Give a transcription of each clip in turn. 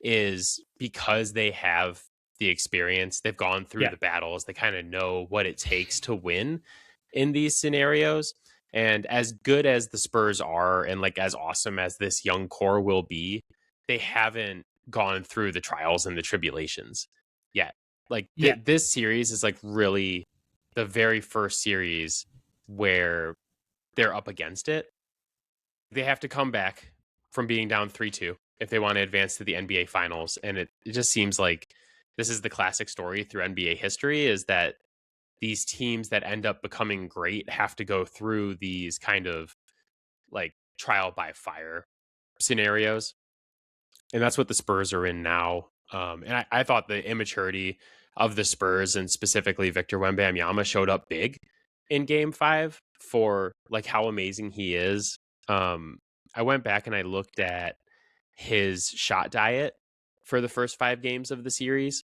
is because they have the experience, they've gone through Yeah. the battles, they kind of know what it takes to win in these scenarios. And as good as the Spurs are, and like as awesome as this young core will be, they haven't gone through the trials and the tribulations yet. Like Yeah. this series is like really the very first series where they're up against it. They have to come back from being down 3-2 if they want to advance to the NBA finals. And it just seems like this is the classic story through NBA history, is that these teams that end up becoming great have to go through these kind of like trial by fire scenarios. And that's what the Spurs are in now. And I thought the immaturity of the Spurs, and specifically Victor Wembanyama, showed up big in Game 5 for like how amazing he is. I went back and I looked at his shot diet for the first 5 games of the series,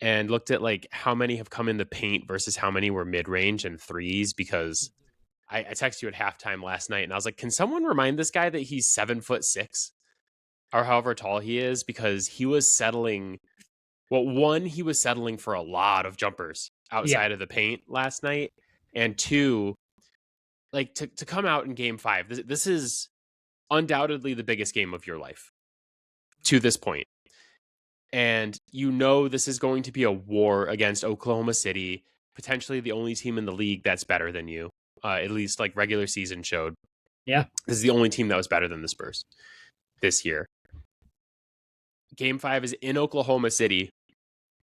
and looked at like how many have come in the paint versus how many were mid range and threes. Because I texted you at halftime last night and I was like, can someone remind this guy that he's 7'6" or however tall he is? Because he was settling. Well, one, he was settling for a lot of jumpers Yeah. outside of the paint last night, and two, like to come out in Game 5, this is undoubtedly the biggest game of your life to this point. And this is going to be a war against Oklahoma City, potentially the only team in the league that's better than you. At least like regular season showed. Yeah. This is the only team that was better than the Spurs this year. Game 5 is in Oklahoma City,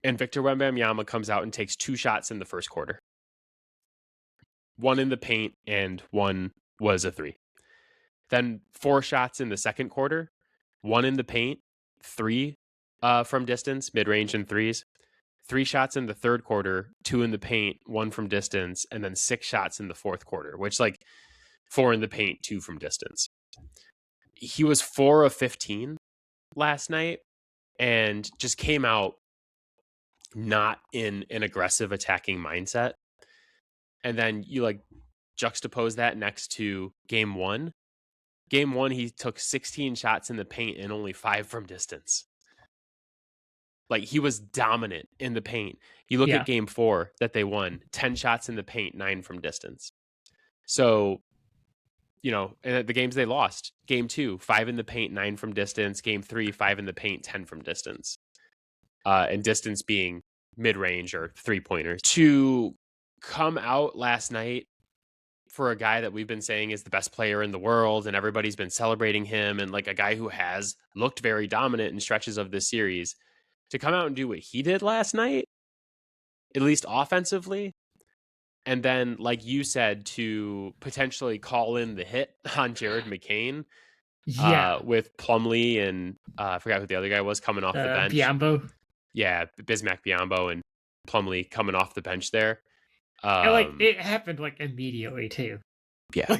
and Victor Wembanyama comes out and takes 2 shots in the first quarter. One in the paint and one was a 3. Then 4 shots in the second quarter, 1 in the paint, 3 from distance, mid-range and threes. 3 shots in the third quarter, 2 in the paint, 1 from distance, and then 6 shots in the fourth quarter, which like 4 in the paint, 2 from distance. He was 4 of 15 last night and just came out not in an aggressive attacking mindset. And then you like juxtapose that next to Game 1. Game 1, he took 16 shots in the paint and only 5 from distance. Like he was dominant in the paint. You look at Game 4 that they won, 10 shots in the paint, 9 from distance. So, and the games they lost, Game 2, 5 in the paint, 9 from distance. Game 3, 5 in the paint, 10 from distance. And distance being mid-range or 3-pointers. To come out last night for a guy that we've been saying is the best player in the world and everybody's been celebrating him, and like a guy who has looked very dominant in stretches of this series, to come out and do what he did last night, at least offensively, and then, like you said, to potentially call in the hit on Jared McCain with Plumlee and I forgot who the other guy was coming off the bench. Biyombo. Yeah, Bismack Biyombo and Plumlee coming off the bench there. And it happened like immediately too. Yeah.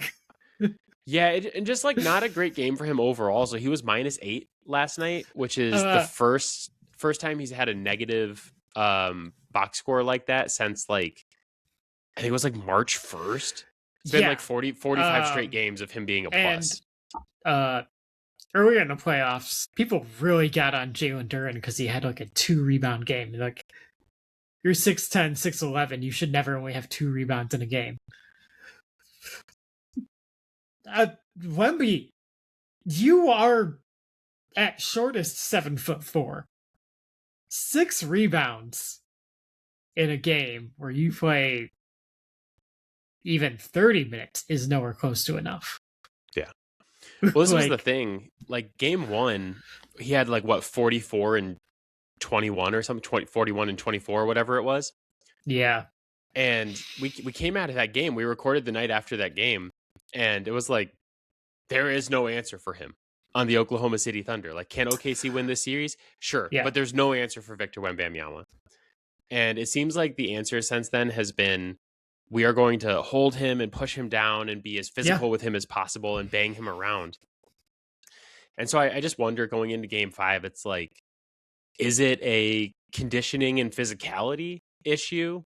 Yeah, and just like not a great game for him overall. So he was -8 last night, which is the first time he's had a negative box score like that since like I think it was like March 1st. It's been like 45 straight games of him being a plus. And earlier in the playoffs, people really got on Jalen Duren because he had like a 2-rebound game. Like, you're 6'10", 6'11", you should never only have 2 rebounds in a game. Wemby, you are at shortest 7'4". 6 rebounds in a game where you play even 30 minutes is nowhere close to enough. Yeah. Well, this was the thing. Like Game 1, he had like what 44 and 21 or something, 41 and 24 or whatever it was. Yeah. And we came out of that game. We recorded the night after that game, and it was like there is no answer for him on the Oklahoma City Thunder. Like, can OKC win this series? Sure, but there's no answer for Victor Wembanyama. And it seems like the answer since then has been, we are going to hold him and push him down and be as physical with him as possible and bang him around. And so I just wonder, going into Game 5, it's like, is it a conditioning and physicality issue?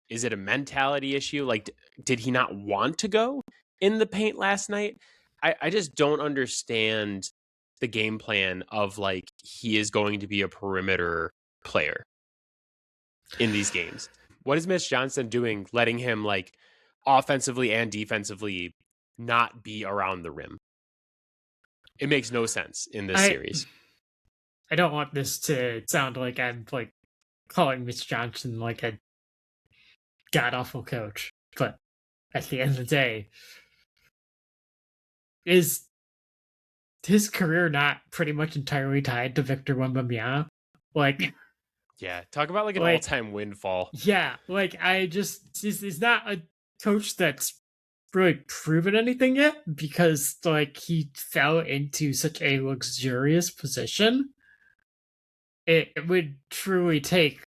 Is it a mentality issue? Like, did he not want to go in the paint last night? I just don't understand the game plan of like he is going to be a perimeter player in these games. What is Mitch Johnson doing, letting him like offensively and defensively not be around the rim? It makes no sense in this I series. I don't want this to sound like I'm like calling Mitch Johnson like a god awful coach, but at the end of the day, is his career not pretty much entirely tied to Victor Wembanyama? Like, Yeah, talk about like an like all-time windfall. yeah, like he's not a coach that's really proven anything yet because like he fell into such a luxurious position. It would truly take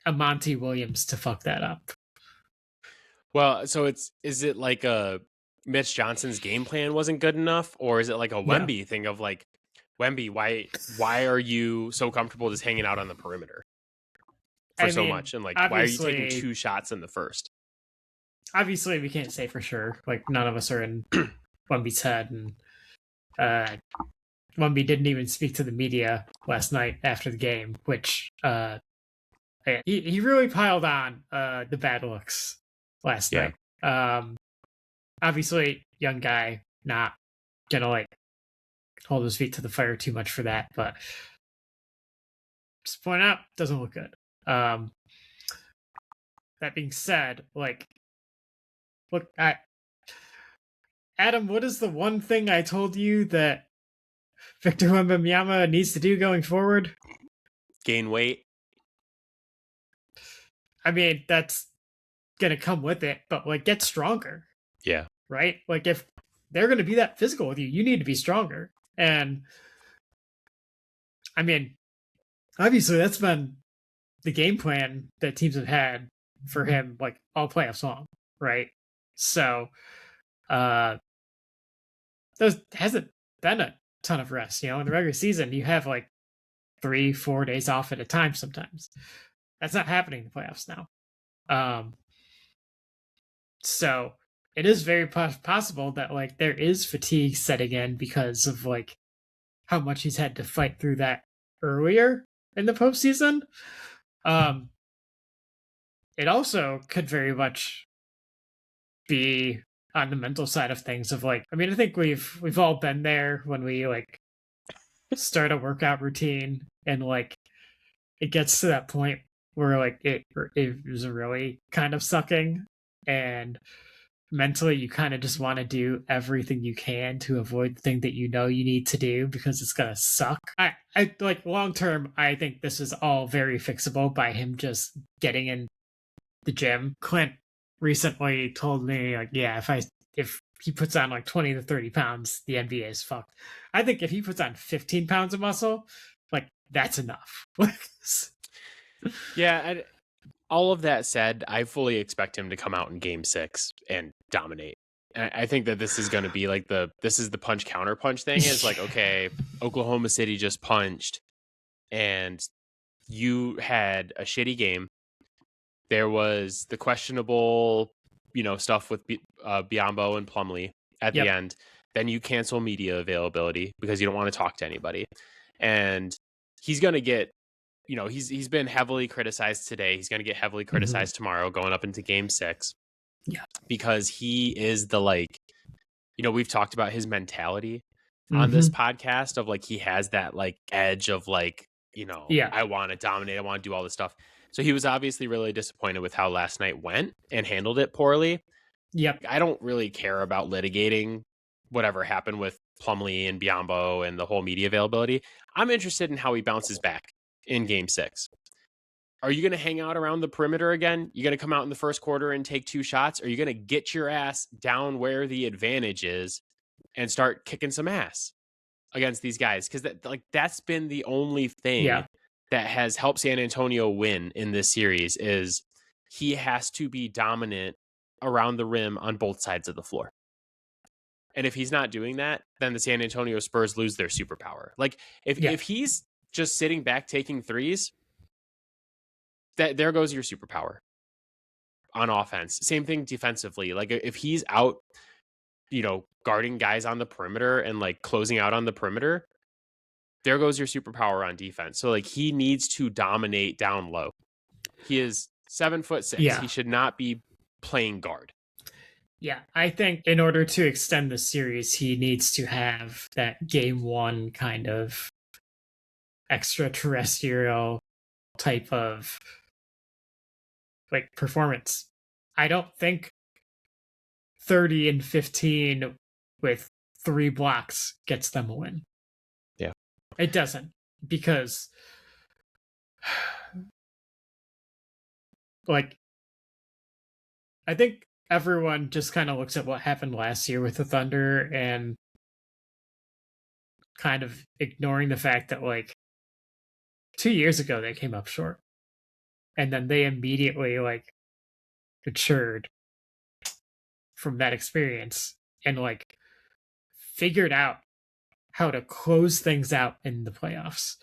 a Monty Williams to fuck that up. Well, so is it like a Mitch Johnson's game plan wasn't good enough, or is it like a Yeah. Wemby thing of like, Wemby, why are you so comfortable just hanging out on the perimeter for I so mean, much? And like, why are you taking obviously, 2 shots in the first? obviously we can't say for sure. Like none of us are in Wemby's head, and Wemby didn't even speak to the media last night after the game, which he really piled on the bad looks last Yeah. night. Obviously, young guy, not gonna like hold his feet to the fire too much for that, but just point out, doesn't look good. That being said, like, look, Adam, what is the one thing I told you that Victor Wembanyama needs to do going forward? Gain weight. I mean, that's gonna come with it, but like, get stronger. Yeah. Right? Like, if they're gonna be that physical with you, you need to be stronger. And I mean, obviously, that's been the game plan that teams have had for him, like all playoffs long, right? So, there hasn't been a ton of rest. You know, in the regular season, you have like 3-4 days off at a time sometimes. That's not happening in the playoffs now. So it is very possible that like there is fatigue setting in because of like how much he's had to fight through that earlier in the postseason. It also could very much be on the mental side of things of like, I mean, I think we've all been there when we like start a workout routine and like it gets to that point where like it is really kind of sucking, and mentally you kind of just want to do everything you can to avoid the thing that you know you need to do because it's gonna suck. I like long term, I think this is all very fixable by him just getting in the gym. Clint recently told me like, yeah, if he puts on like 20 to 30 pounds, the NBA is fucked. I think if he puts on 15 pounds of muscle, like that's enough. Yeah. All of that said, I fully expect him to come out in game 6 and dominate. I think that this is going to be like this is the punch counter punch thing. Is like, okay, Oklahoma City just punched and you had a shitty game. There was the questionable, stuff with Biyombo and Plumlee at the end. Then you cancel media availability because you don't want to talk to anybody. And he's going to get, he's been heavily criticized today. He's going to get heavily criticized tomorrow going up into game 6. Yeah. Because he is the like, we've talked about his mentality on this podcast of like, he has that like edge of like, I want to dominate. I want to do all this stuff. So he was obviously really disappointed with how last night went and handled it poorly. Yep. I don't really care about litigating whatever happened with Plumlee and Biyombo and the whole media availability. I'm interested in how he bounces back in game 6. Are you going to hang out around the perimeter again? You going to come out in the first quarter and take 2 shots? Are you going to get your ass down where the advantage is and start kicking some ass against these guys? Because that's been the only thing that has helped San Antonio win in this series is he has to be dominant around the rim on both sides of the floor. And if he's not doing that, then the San Antonio Spurs lose their superpower. Like if he's just sitting back taking threes, there goes your superpower on offense. Same thing defensively. Like if he's out, guarding guys on the perimeter and like closing out on the perimeter, there goes your superpower on defense. So like he needs to dominate down low. He is 7'6". Yeah. He should not be playing guard. Yeah, I think in order to extend the series, he needs to have that game one kind of extraterrestrial type of like performance. I don't think 30 and 15 with 3 blocks gets them a win. Yeah. It doesn't, because like I think everyone just kind of looks at what happened last year with the Thunder and kind of ignoring the fact that like 2 years ago they came up short. And then they immediately like matured from that experience and like figured out how to close things out in the playoffs.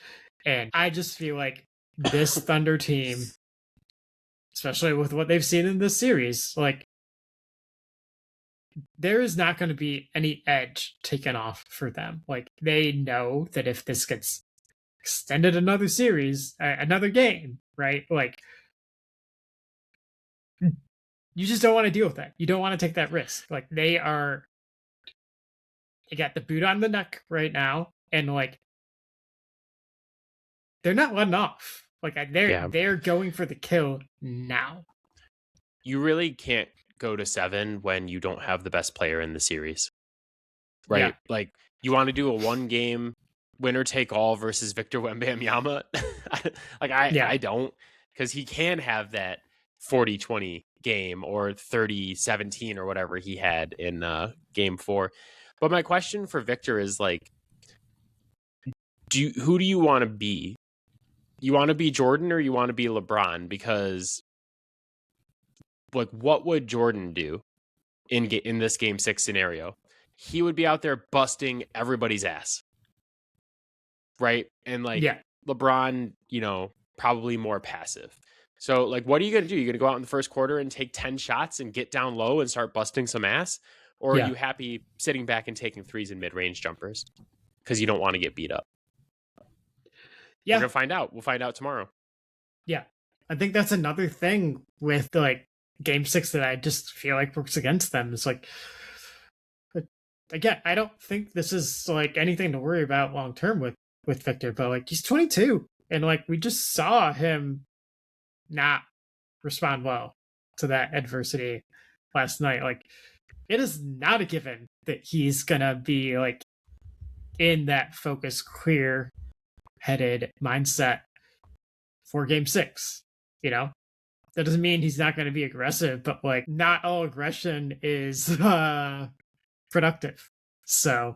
And I just feel like this Thunder team, especially with what they've seen in this series, like there is not going to be any edge taken off for them. Like they know that if this gets extended another series, another game, right? Like you just don't want to deal with that. You don't want to take that risk. Like they got the boot on the neck right now, and like they're not letting off. Like they're going for the kill now. You really can't go to 7 when you don't have the best player in the series, right? Yeah. Like you want to do a 1-game winner take all versus Victor Wembanyama. I don't, because he can have that 40-20 game or 30-17 or whatever he had in game 4. But my question for Victor is like, who do you want to be? You want to be Jordan or you want to be LeBron? Because like, what would Jordan do in this game 6 scenario? He would be out there busting everybody's ass, right? And like LeBron, probably more passive. So like, what are you going to do? You're going to go out in the first quarter and take 10 shots and get down low and start busting some ass? Or are you happy sitting back and taking threes and mid-range jumpers because you don't want to get beat up? Yeah. We're going to find out. We'll find out tomorrow. Yeah. I think that's another thing with like game 6 that I just feel like works against them. It's like, again, I don't think this is like anything to worry about long term with Victor, but like he's 22 and like we just saw him not respond well to that adversity last night. Like it is not a given that he's gonna be like in that focused, clear headed mindset for game 6. That doesn't mean he's not going to be aggressive, but like not all aggression is productive. So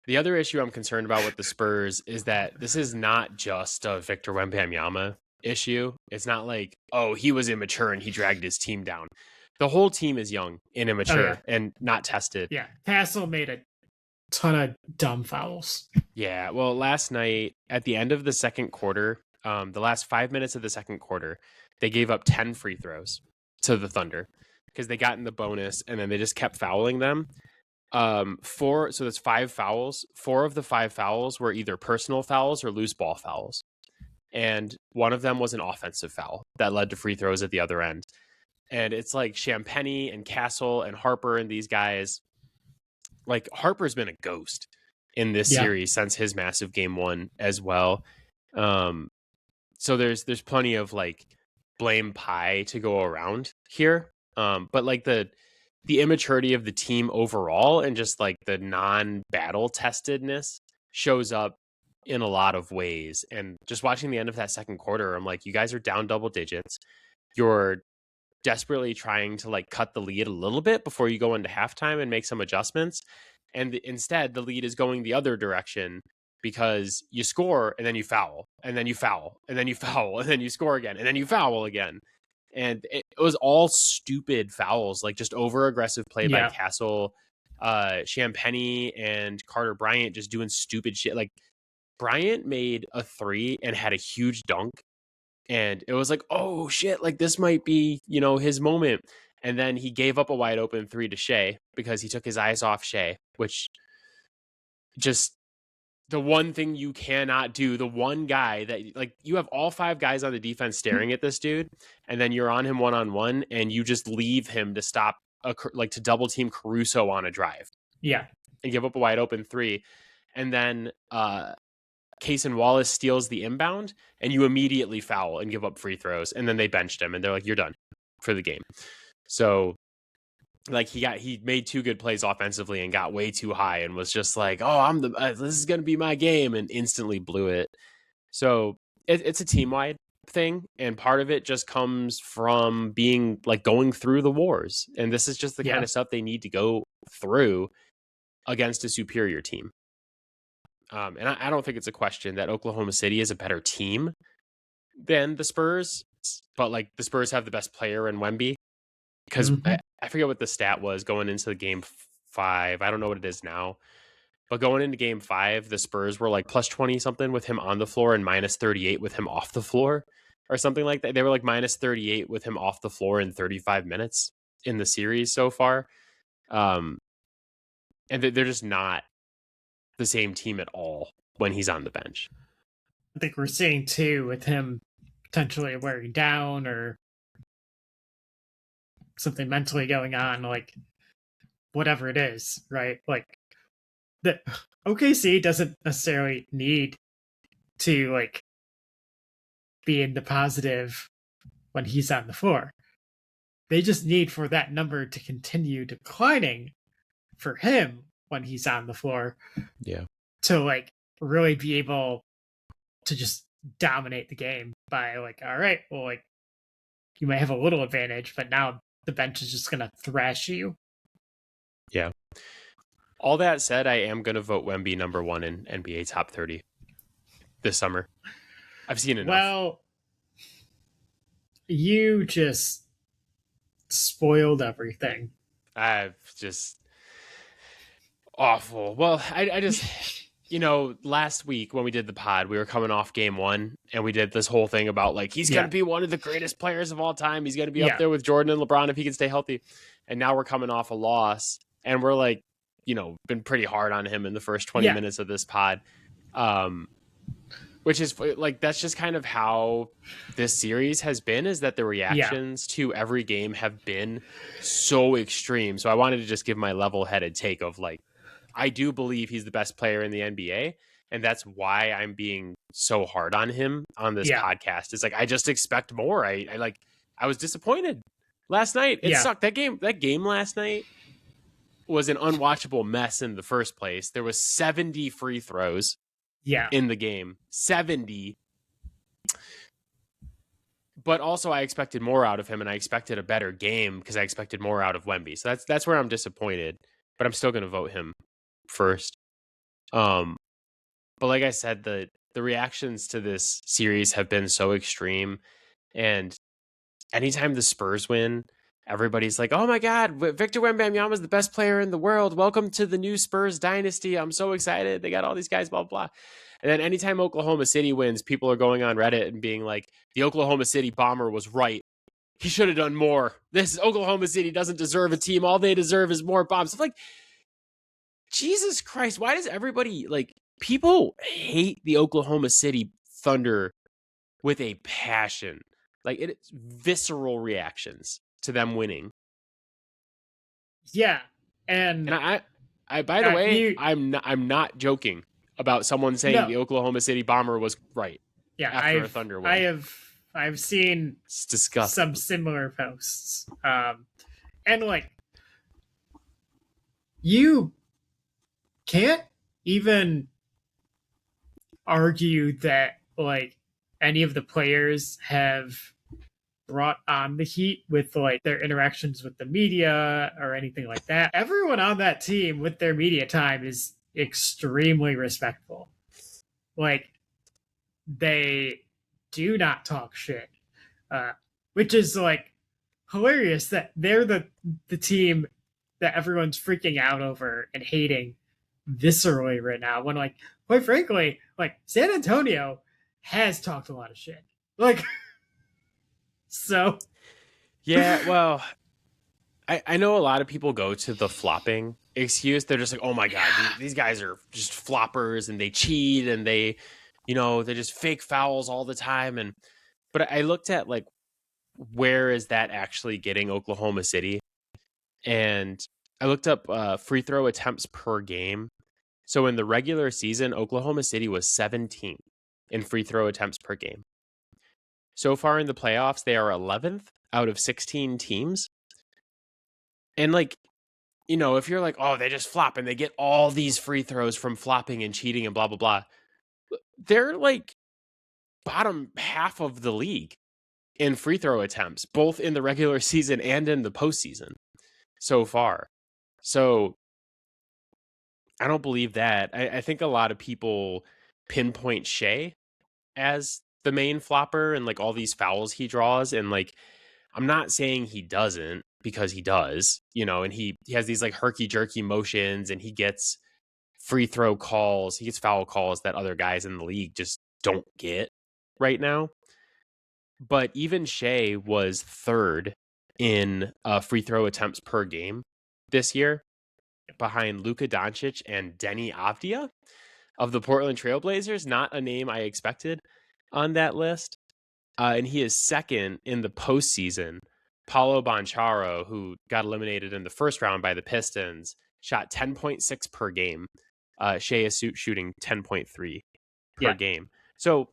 the other issue I'm concerned about with the Spurs is that this is not just a Victor Wembanyama issue. It's not like, oh, he was immature and he dragged his team down. The whole team is young and immature and not tested. Yeah, Castle made a ton of dumb fouls. Yeah, well, last night at the end of the second quarter, the last 5 minutes of the second quarter, they gave up 10 free throws to the Thunder because they got in the bonus and then they just kept fouling them. So that's 5 fouls. 4 of the 5 fouls were either personal fouls or loose ball fouls. And one of them was an offensive foul that led to free throws at the other end. And it's like Champagny and Castle and Harper and these guys. Like Harper's been a ghost in this series since his massive game 1 as well. So there's plenty of like blame pie to go around here. But like the immaturity of the team overall and just like the non-battle testedness shows up in a lot of ways. And just watching the end of that second quarter, I'm like, you guys are down double digits. You're desperately trying to like cut the lead a little bit before you go into halftime and make some adjustments. And instead the lead is going the other direction because you score and then you foul and then you foul and then you foul and then you score again and then you foul again. And it was all stupid fouls, like just over aggressive play by Castle, Champagny and Carter Bryant just doing stupid shit. Like Bryant made a 3 and had a huge dunk. And it was like, oh shit, like this might be, his moment. And then he gave up a wide open 3 to Shea because he took his eyes off Shea, which just the one thing you cannot do, the one guy that, like, you have all 5 guys on the defense staring at this dude, and then you're on him one-on-one, and you just leave him to stop, to double team Caruso on a drive. Yeah. And give up a wide open 3. And then Case and Wallace steals the inbound, and you immediately foul and give up free throws. And then they benched him, and they're like, you're done for the game. So, like, he made 2 good plays offensively and got way too high and was just like, oh, this is going to be my game, and instantly blew it. So it's a team-wide thing, and part of it just comes from being, like, going through the wars. And this is just the kind of stuff they need to go through against a superior team. And I don't think it's a question that Oklahoma City is a better team than the Spurs, but, like, the Spurs have the best player in Wemby. Because I forget what the stat was going into the game 5. I don't know what it is now. But going into game 5, the Spurs were like plus 20 something with him on the floor and minus 38 with him off the floor or something like that. They were like minus 38 with him off the floor in 35 minutes in the series so far. And they're just not the same team at all when he's on the bench. I think we're seeing too with him potentially wearing down or something mentally going on, like whatever it is, right? Like the OKC doesn't necessarily need to, like, be in the positive when he's on the floor. They just need for that number to continue declining for him when he's on the floor. Yeah. To, like, really be able to just dominate the game by, like, all right, well, like, you might have a little advantage, but now the bench is just going to thrash you. Yeah. All that said, I am going to vote Wemby number 1 in NBA top 30 this summer. I've seen enough. Well, you just spoiled everything. I've just awful. Well, I just, last week when we did the pod, we were coming off game 1 and we did this whole thing about, like, he's going to be one of the greatest players of all time. He's going to be up there with Jordan and LeBron if he can stay healthy. And now we're coming off a loss and we're like, been pretty hard on him in the first 20 minutes of this pod. Which is, like, that's just kind of how this series has been, is that the reactions to every game have been so extreme. So I wanted to just give my level-headed take of, like, I do believe he's the best player in the NBA, and that's why I'm being so hard on him on this podcast. It's like, I just expect more. I was disappointed last night. It sucked. That game last night was an unwatchable mess in the first place. There was 70 free throws in the game. 70. But also I expected more out of him, and I expected a better game because I expected more out of Wemby. So that's where I'm disappointed, but I'm still going to vote him first. But like I said, the reactions to this series have been so extreme, and anytime the Spurs win, everybody's like, oh my God, Victor Wembanyama is the best player in the world. Welcome to the new Spurs dynasty. I'm so excited. They got all these guys, blah, blah. And then anytime Oklahoma City wins, people are going on Reddit and being like, the Oklahoma City bomber was right. He should have done more. This Oklahoma City doesn't deserve a team. All they deserve is more bombs. I'm like, Jesus Christ, why does everybody, like, people hate the Oklahoma City Thunder with a passion. Like, it's visceral reactions to them winning. Yeah. And I by the way, I'm not joking about someone saying the Oklahoma City bomber was right. Yeah, after a Thunder win. I've seen some similar posts. And, like, you can't even argue that, like, any of the players have brought on the heat with, like, their interactions with the media or anything like that. Everyone on that team with their media time is extremely respectful. Like, they do not talk shit, which is, like, hilarious that they're the team that everyone's freaking out over and hating viscerally right now, when, like, quite frankly, like, San Antonio has talked a lot of shit. Like, so. Yeah, well, I know a lot of people go to the flopping excuse. They're just like, oh my God, these guys are just floppers and they cheat and they just fake fouls all the time. But I looked at like, where is that actually getting Oklahoma City? And I looked up free throw attempts per game. So in the regular season, Oklahoma City was 17th in free throw attempts per game. So far in the playoffs, they are 11th out of 16 teams. And like, if you're like, oh, they just flop and they get all these free throws from flopping and cheating and blah, blah, blah. They're like bottom half of the league in free throw attempts, both in the regular season and in the postseason so far. So I don't believe that. I think a lot of people pinpoint Shea as the main flopper and like all these fouls he draws. And like, I'm not saying he doesn't, because he does, and he has these like herky jerky motions and he gets free throw calls. He gets foul calls that other guys in the league just don't get right now. But even Shea was third in free throw attempts per game this year, behind Luka Doncic and Denny Avdia of the Portland Trailblazers. Not a name I expected on that list. And he is second in the postseason. Paolo Banchero, who got eliminated in the first round by the Pistons, shot 10.6 per game. Shea is shooting 10.3 per game. So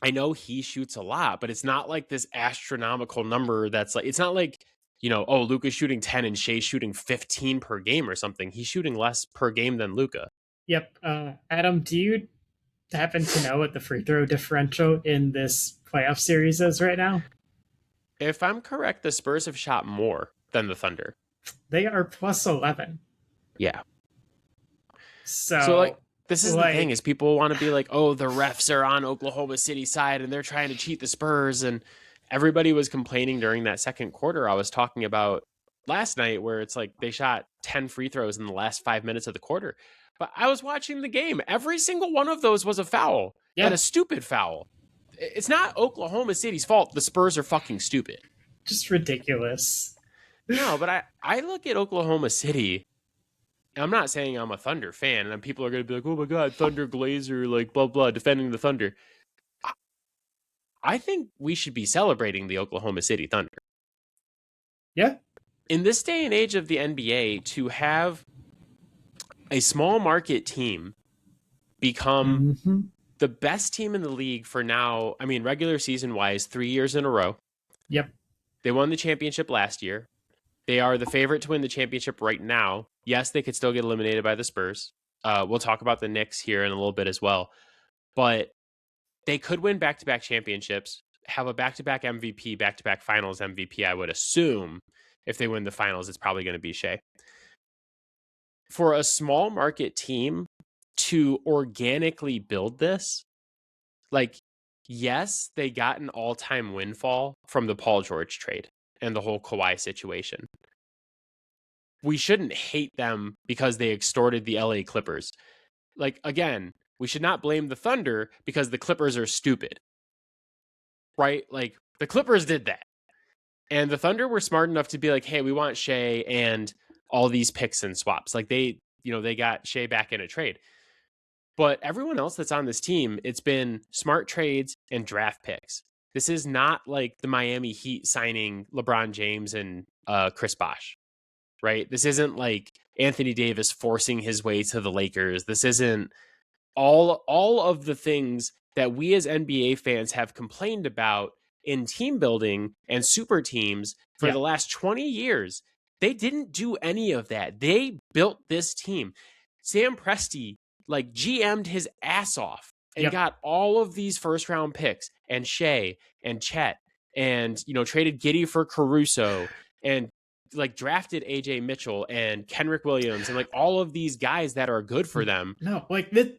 I know he shoots a lot, but it's not like this astronomical number that's like, it's not like, oh, Luka's shooting 10 and Shea's shooting 15 per game or something. He's shooting less per game than Luka. Yep. Adam, do you happen to know what the free throw differential in this playoff series is right now? If I'm correct, the Spurs have shot more than the Thunder. They are plus 11. Yeah. So like, this is the thing, is people want to be like, oh, the refs are on Oklahoma City side and they're trying to cheat the Spurs. And everybody was complaining during that second quarter I was talking about last night, where it's like they shot 10 free throws in the last 5 minutes of the quarter. But I was watching the game. Every single one of those was a foul, and a stupid foul. It's not Oklahoma City's fault. The Spurs are fucking stupid. Just ridiculous. No, but I look at Oklahoma City. I'm not saying I'm a Thunder fan, and people are going to be like, oh my God, Thunder Glazer, like blah, blah, defending the Thunder. I think we should be celebrating the Oklahoma City Thunder. Yeah. In this day and age of the NBA, to have a small market team become the best team in the league for now, I mean, regular season wise, 3 years in a row. Yep. They won the championship last year. They are the favorite to win the championship right now. Yes, they could still get eliminated by the Spurs. We'll talk about the Knicks here in a little bit as well. But they could win back-to-back championships, have a back-to-back MVP, back-to-back finals MVP, I would assume. If they win the finals, it's probably going to be Shea. For a small market team to organically build this, like, yes, they got an all-time windfall from the Paul George trade and the whole Kawhi situation. We shouldn't hate them because they extorted the LA Clippers. Like, again, we should not blame the Thunder because the Clippers are stupid. Right? Like, the Clippers did that. And the Thunder were smart enough to be like, hey, we want Shea and all these picks and swaps. Like, they got Shea back in a trade. But everyone else that's on this team, it's been smart trades and draft picks. This is not like the Miami Heat signing LeBron James and Chris Bosh, right? This isn't like Anthony Davis forcing his way to the Lakers. This isn't all of the things that we as NBA fans have complained about in team building and super teams for the last 20 years. They didn't do any of that. They built this team. Sam Presti like GM'd his ass off and got all of these first round picks and Shea and Chet and, traded Giddey for Caruso and like drafted AJ Mitchell and Kenrick Williams and like all of these guys that are good for them. No, like this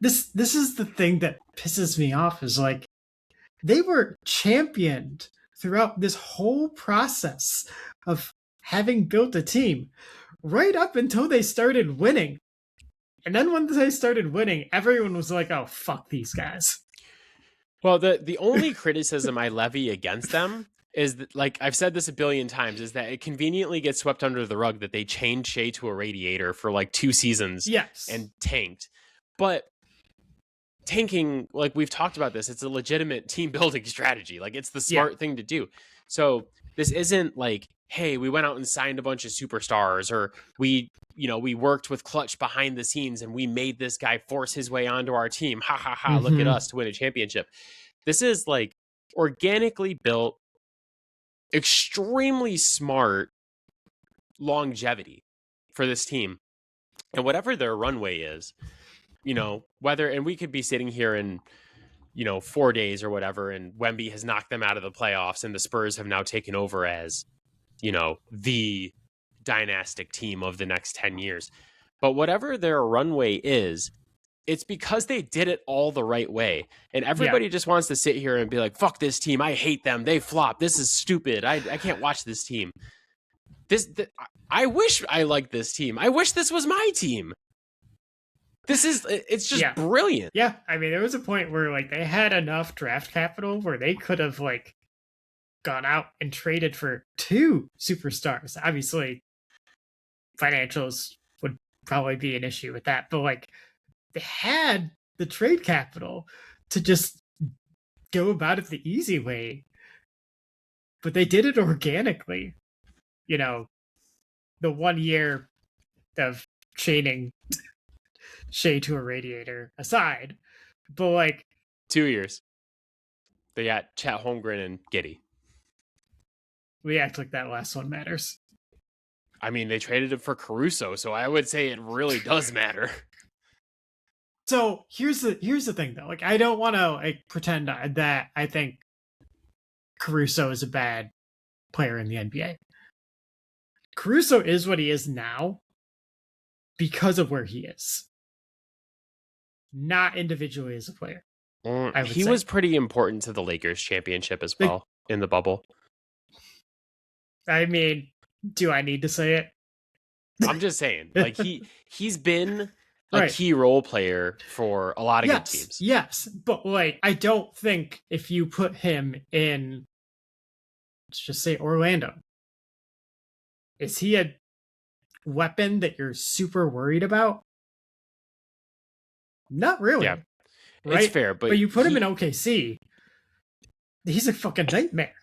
is the thing that pisses me off, is like they were championed throughout this whole process of having built a team right up until they started winning. And then when they started winning, everyone was like, oh, fuck these guys. Well, the only criticism I levy against them is that, like I've said this a billion times, is that it conveniently gets swept under the rug that they chained Shea to a radiator for like 2 seasons Yes. and tanked. But tanking, like we've talked about this, it's a legitimate team building strategy. Like it's the smart thing to do. So this isn't like, hey, we went out and signed a bunch of superstars, or we worked with Clutch behind the scenes and we made this guy force his way onto our team. Ha ha ha, look at us to win a championship. This is like organically built, extremely smart longevity for this team. And whatever their runway is, whether, and we could be sitting here in, 4 days or whatever, and Wemby has knocked them out of the playoffs and the Spurs have now taken over as, the dynastic team of the next 10 years. But whatever their runway is, it's because they did it all the right way. And everybody just wants to sit here and be like, fuck this team. I hate them. They flop. This is stupid. I can't watch this team. I wish I liked this team. I wish this was my team. It's just brilliant. Yeah. I mean, there was a point where like they had enough draft capital where they could have like gone out and traded for 2 superstars. Obviously, financials would probably be an issue with that, but like they had the trade capital to just go about it the easy way. But they did it organically. The 1 year of chaining Shea to a radiator aside, but like 2 years. They got Chet Holmgren and Giddey. We act like that last one matters. I mean, they traded him for Caruso, so I would say it really does matter. So here's the thing though. Like, I don't want to like pretend that I think Caruso is a bad player in the NBA. Caruso is what he is now because of where he is, not individually as a player. He was pretty important to the Lakers championship as well in the bubble. I mean, do I need to say it? I'm just saying, like he's been a key role player for a lot of good teams. Yes, but like I don't think if you put him in, let's just say Orlando, is he a weapon that you're super worried about? Not really. Yeah, right? It's fair, but you put him in OKC, he's a fucking nightmare,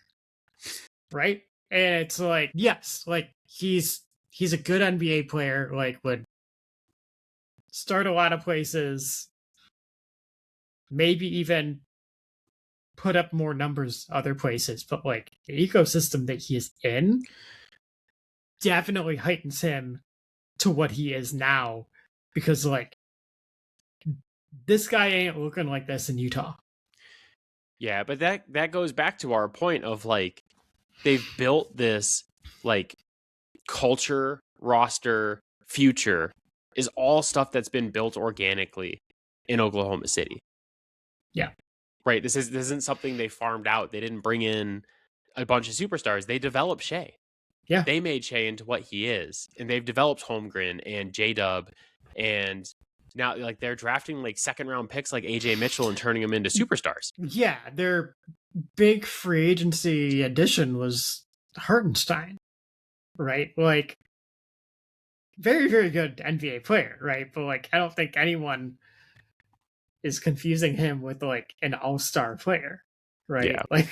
right? And it's like, yes, like he's a good NBA player, like would start a lot of places, maybe even put up more numbers other places, but like the ecosystem that he is in definitely heightens him to what he is now, because like this guy ain't looking like this in Utah. Yeah, but that goes back to our point of like they've built this like culture, roster, future is all stuff that's been built organically in Oklahoma City. Yeah. Right. This isn't something they farmed out. They didn't bring in a bunch of superstars. They developed Shea. Yeah. They made Shea into what he is. And they've developed Holmgren and J-Dub. And now like they're drafting like 2nd round picks like AJ Mitchell and turning them into superstars. Yeah. Their big free agency addition was Hartenstein. Right? Like very, very good NBA player, right? But like I don't think anyone is confusing him with like an all-star player, right? Yeah. Like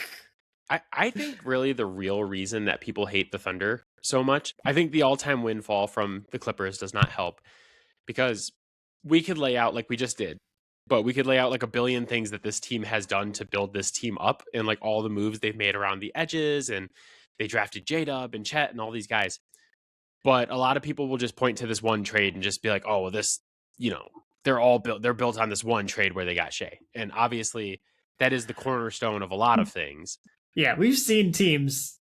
I think really the real reason that people hate the Thunder so much, I think the all-time windfall from the Clippers does not help, because we could lay out like we just did, but we could lay out like a billion things that this team has done to build this team up, and like all the moves they've made around the edges, and they drafted J-Dub and Chet and all these guys. But a lot of people will just point to this one trade and just be like, oh, well, this, they're built on this one trade where they got Shea. And obviously that is the cornerstone of a lot of things. Yeah, we've seen teams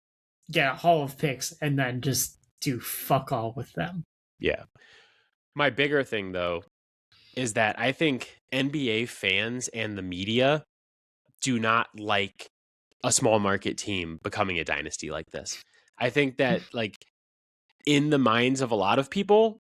get a haul of picks and then just do fuck all with them. Yeah. My bigger thing, though, is that I think NBA fans and the media do not like a small market team becoming a dynasty like this. I think that, like, in the minds of a lot of people,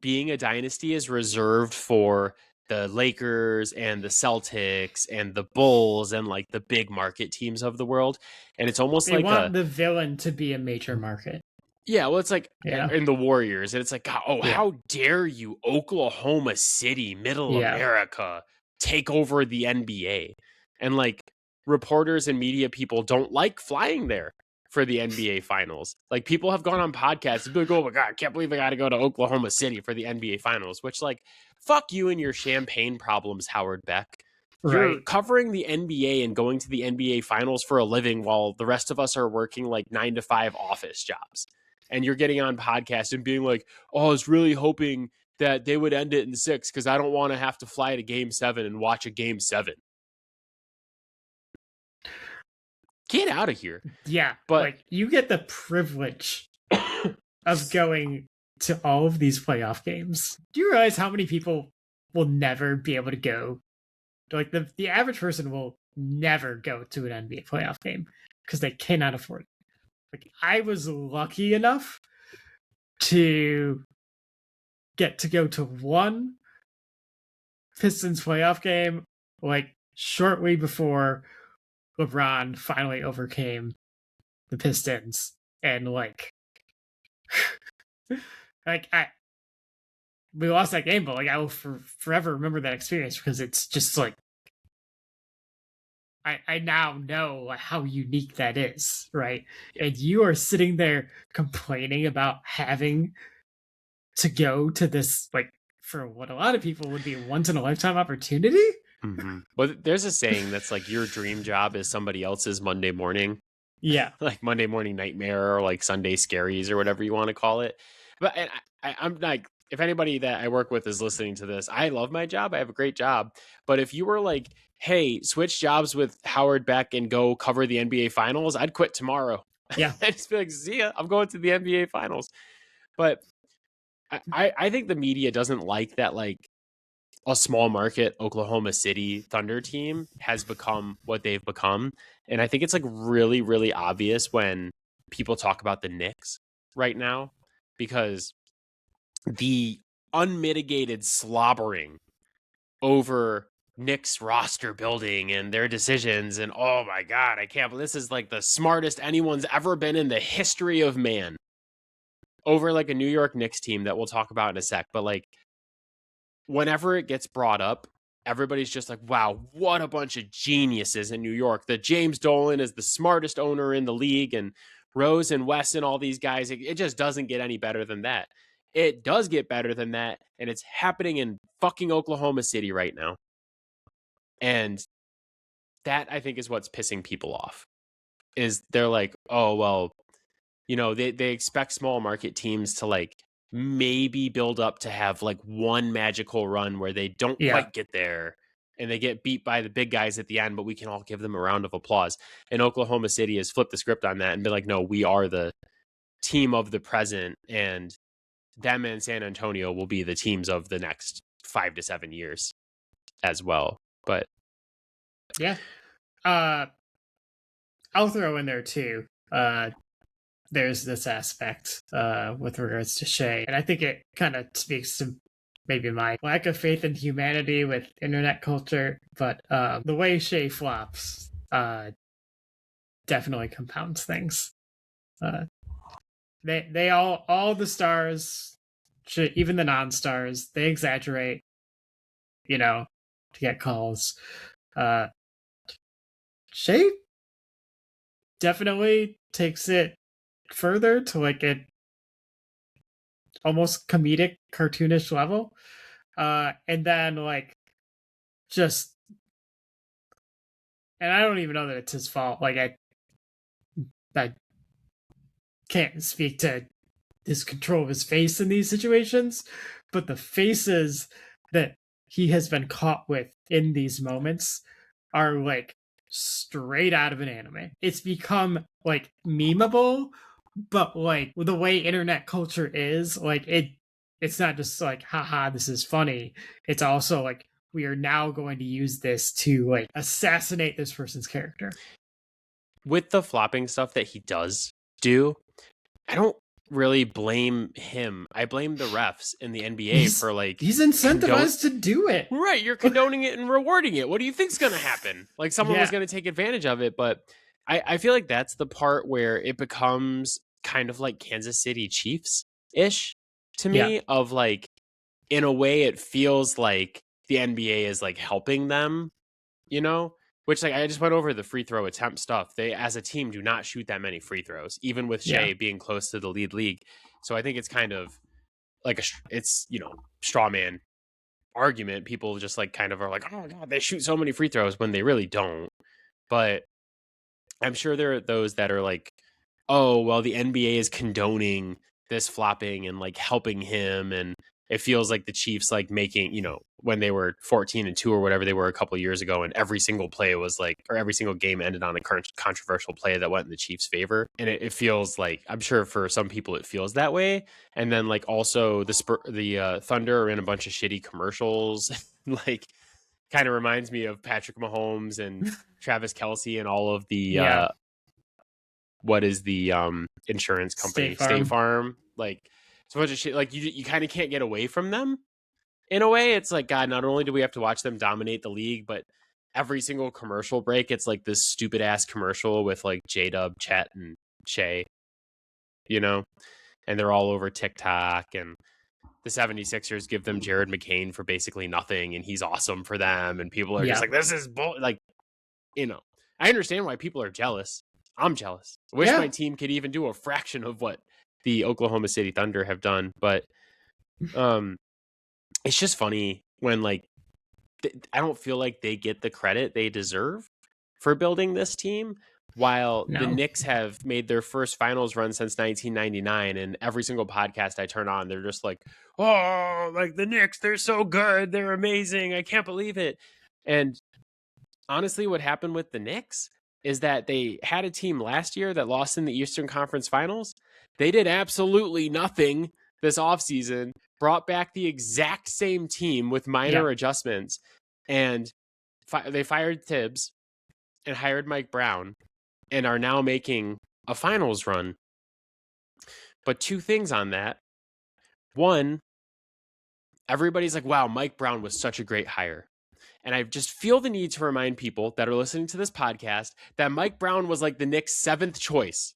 being a dynasty is reserved for the Lakers and the Celtics and the Bulls and like the big market teams of the world. And it's almost They like want the villain to be a major market. yeah, well, it's like Yeah. in the Warriors, and it's like, God, oh, Yeah. how dare you, Oklahoma City, Middle Yeah. America, take over the NBA? And like reporters and media people don't like flying there for the NBA finals. Like people have gone on podcasts and be like, oh my God, I can't believe I got to go to Oklahoma City for the NBA finals, which like, fuck you and your champagne problems, Howard Beck. You're Right. covering the NBA and going to the NBA finals for a living while the rest of us are working like 9 to 5 office jobs. And you're getting on podcasts and being like, oh, I was really hoping that they would end it in 6 because I don't want to have to fly to game 7 and watch a game 7. Get out of here. Yeah. But like you get the privilege of going to all of these playoff games. Do you realize how many people will never be able to go? Like the average person will never go to an NBA playoff game because they cannot afford it. Like I was lucky enough to get to go to one Pistons playoff game like shortly before LeBron finally overcame the Pistons and like we lost that game, but like I will forever remember that experience because it's just like I now know how unique that is, right? And you are sitting there complaining about having to go to this, like, for what a lot of people would be a once in a lifetime opportunity. mm-hmm. Well, there's a saying that's like your dream job is somebody else's Monday morning. Yeah. Like Monday morning nightmare or like Sunday scaries or whatever you want to call it. But and I'm like, if anybody that I work with is listening to this, I love my job. I have a great job. But if you were like, hey, switch jobs with Howard Beck and go cover the NBA finals, I'd quit tomorrow. Yeah. I'd just be like, see ya, I'm going to the NBA finals. But I think the media doesn't like that, like a small market Oklahoma City Thunder team has become what they've become. And I think it's like really, really obvious when people talk about the Knicks right now, because the unmitigated slobbering over Knicks roster building and their decisions. And oh my God, I can't believe this is like the smartest anyone's ever been in the history of man over like a New York Knicks team that we'll talk about in a sec. But like, whenever it gets brought up, everybody's just like, wow, what a bunch of geniuses in New York. That James Dolan is the smartest owner in the league, and Rose and West and all these guys. It just doesn't get any better than that. It does get better than that, and it's happening in fucking Oklahoma City right now. And that, I think, is what's pissing people off. Is they're like, oh, well, you know, they expect small market teams to like maybe build up to have like one magical run where they don't quite get there and they get beat by the big guys at the end, but we can all give them a round of applause. And Oklahoma City has flipped the script on that and been like, no, we are the team of the present, and them and San Antonio will be the teams of the next 5 to 7 years as well. But yeah, I'll throw in there too. There's this aspect with regards to Shea, and I think it kind of speaks to maybe my lack of faith in humanity with internet culture, but the way Shea flops definitely compounds things. They all the stars, even the non-stars, they exaggerate, you know, to get calls. Shea definitely takes it further to like a almost comedic, cartoonish level, and then like just, and I don't even know that it's his fault. Like I can't speak to his control of his face in these situations, but the faces that he has been caught with in these moments are like straight out of an anime. It's become like memeable, but like the way internet culture is, like it's not just like, haha, this is funny. It's also like, we are now going to use this to like assassinate this person's character. with the flopping stuff that he does do, I don't really blame him. I blame the refs in the NBA He's for like he's incentivized to do it. Right, you're condoning it and rewarding it. What do you think's going to happen? Like someone was Yeah, going to take advantage of it, but I feel like that's the part where it becomes kind of like Kansas City Chiefs ish to yeah, me. Of like, in a way, it feels like the NBA is like helping them, you know. Which, like, I just went over the free throw attempt stuff. They, as a team, do not shoot that many free throws, even with yeah. Shea being close to the league. So I think it's kind of like it's straw man argument. People just like kind of are like, oh god, they shoot so many free throws when they really don't. But I'm sure there are those that are like, oh well, the NBA is condoning this flopping and like helping him, and it feels like the Chiefs like making, when they were 14-2 or whatever they were a couple of years ago, and every single play was like, or every single game ended on a controversial play that went in the Chiefs' favor. And it feels like, I'm sure for some people it feels that way. And then like also the Thunder are in a bunch of shitty commercials, like kind of reminds me of Patrick Mahomes and Travis Kelce and all of the Yeah. what is the insurance company, State Farm. Like it's a bunch of shit. Like you kind of can't get away from them in a way. It's like, God, not only do we have to watch them dominate the league, but every single commercial break, it's like this stupid ass commercial with like J-Dub, Chet, and Shea, and they're all over TikTok. And the 76ers give them Jared McCain for basically nothing, and he's awesome for them. And people are just like, this is like, I understand why people are jealous. I'm jealous. I wish my team could even do a fraction of what the Oklahoma City Thunder have done. But it's just funny when like I don't feel like they get the credit they deserve for building this team, while the Knicks have made their first finals run since 1999. And every single podcast I turn on, they're just like, oh, like the Knicks, they're so good. They're amazing. I can't believe it. And honestly, what happened with the Knicks is that they had a team last year that lost in the Eastern Conference Finals. They did absolutely nothing this offseason, brought back the exact same team with minor adjustments, and they fired Tibbs and hired Mike Brown and are now making a finals run. But two things on that. One, everybody's like, wow, Mike Brown was such a great hire. And I just feel the need to remind people that are listening to this podcast that Mike Brown was like the Knicks' 7th choice,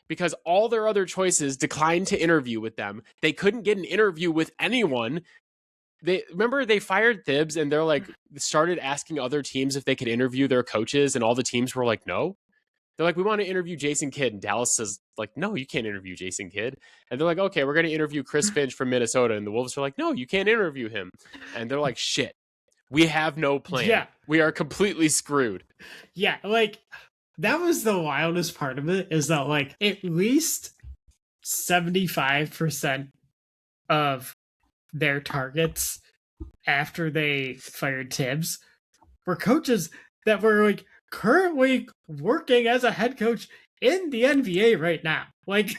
because all their other choices declined to interview with them. They couldn't get an interview with anyone. They fired Thibs, and they're like started asking other teams if they could interview their coaches, and all the teams were like, no. They're like, we want to interview Jason Kidd. And Dallas says, like, no, you can't interview Jason Kidd. And they're like, okay, we're going to interview Chris Finch from Minnesota. And the Wolves are like, no, you can't interview him. And they're like, shit, we have no plan. Yeah. We are completely screwed. Yeah, like, that was the wildest part of it, is that, like, at least 75% of their targets after they fired Tibbs were coaches that were, like, currently working as a head coach in the NBA right now. Like,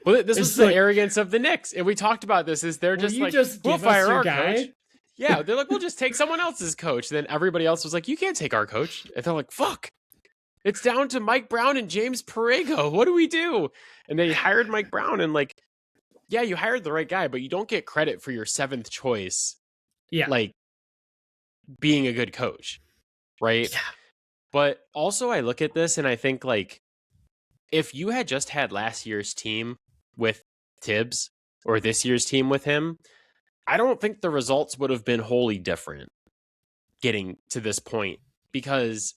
well, this was the arrogance of the Knicks, and we talked about this. Is they're just like, we'll fire our coach. Yeah, they're like, we'll just take someone else's coach. And then everybody else was like, you can't take our coach. And they're like, fuck, it's down to Mike Brown and James Borrego. What do we do? And they hired Mike Brown, and like, yeah, you hired the right guy, but you don't get credit for your 7th choice. Yeah, like being a good coach, right? Yeah. But also I look at this and I think, like, if you had just had last year's team with Tibbs or this year's team with him, I don't think the results would have been wholly different getting to this point, because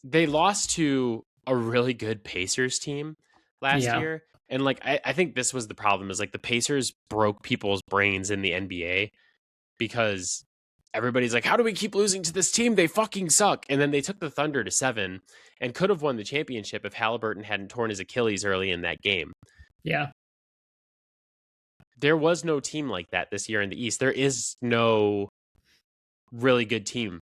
they lost to a really good Pacers team last year. And like, I think this was the problem, is like the Pacers broke people's brains in the NBA, because everybody's like, how do we keep losing to this team? They fucking suck. And then they took the Thunder to 7 and could have won the championship if Halliburton hadn't torn his Achilles early in that game. Yeah. There was no team like that this year in the East. There is no really good team.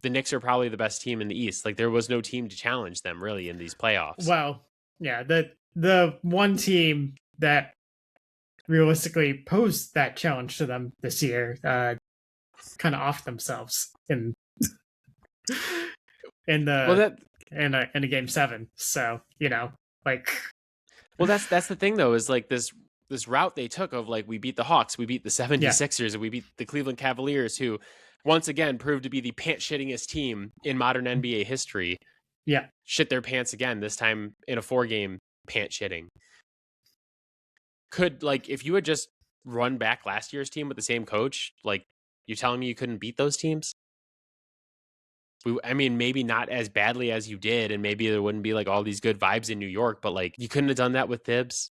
The Knicks are probably the best team in the East. Like, there was no team to challenge them really in these playoffs. Well, yeah, the one team that realistically posed that challenge to them this year kind of off themselves in a game 7. So, like, Well, that's the thing though, is like this route they took of like, we beat the Hawks, we beat the 76ers, and we beat the Cleveland Cavaliers, who once again proved to be the pants shittingest team in modern NBA history. Yeah. Shit their pants again, this time in a 4-game pants shitting. Could, like, if you had just run back last year's team with the same coach, like, you telling me you couldn't beat those teams? I mean, maybe not as badly as you did, and maybe there wouldn't be like all these good vibes in New York, but like, you couldn't have done that with Thibs.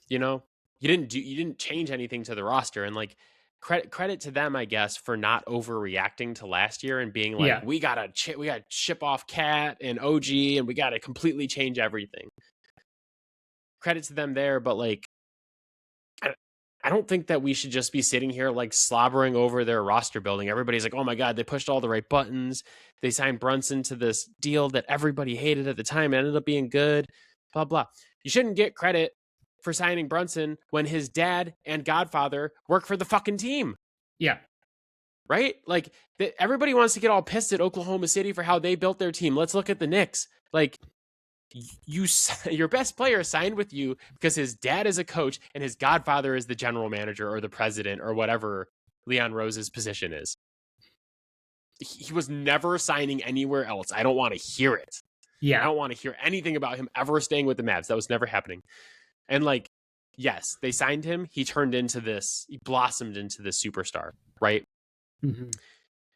You know, you didn't change anything to the roster, and like, credit to them, I guess, for not overreacting to last year and being like, Yeah. we gotta ship off Cat and OG, and we gotta completely change everything. Credit to them there, but like, I don't think that we should just be sitting here like slobbering over their roster building. Everybody's like, oh my God, they pushed all the right buttons. They signed Brunson to this deal that everybody hated at the time. It ended up being good, blah, blah. You shouldn't get credit for signing Brunson when his dad and godfather work for the fucking team. Yeah. Right? Like, everybody wants to get all pissed at Oklahoma City for how they built their team. Let's look at the Knicks. Like, your best player signed with you because his dad is a coach and his godfather is the general manager or the president or whatever Leon Rose's position is. He was never signing anywhere else. I don't want to hear it. Yeah. I don't want to hear anything about him ever staying with the Mavs. That was never happening. And like, yes, they signed him. He blossomed into this superstar, right? Mm-hmm.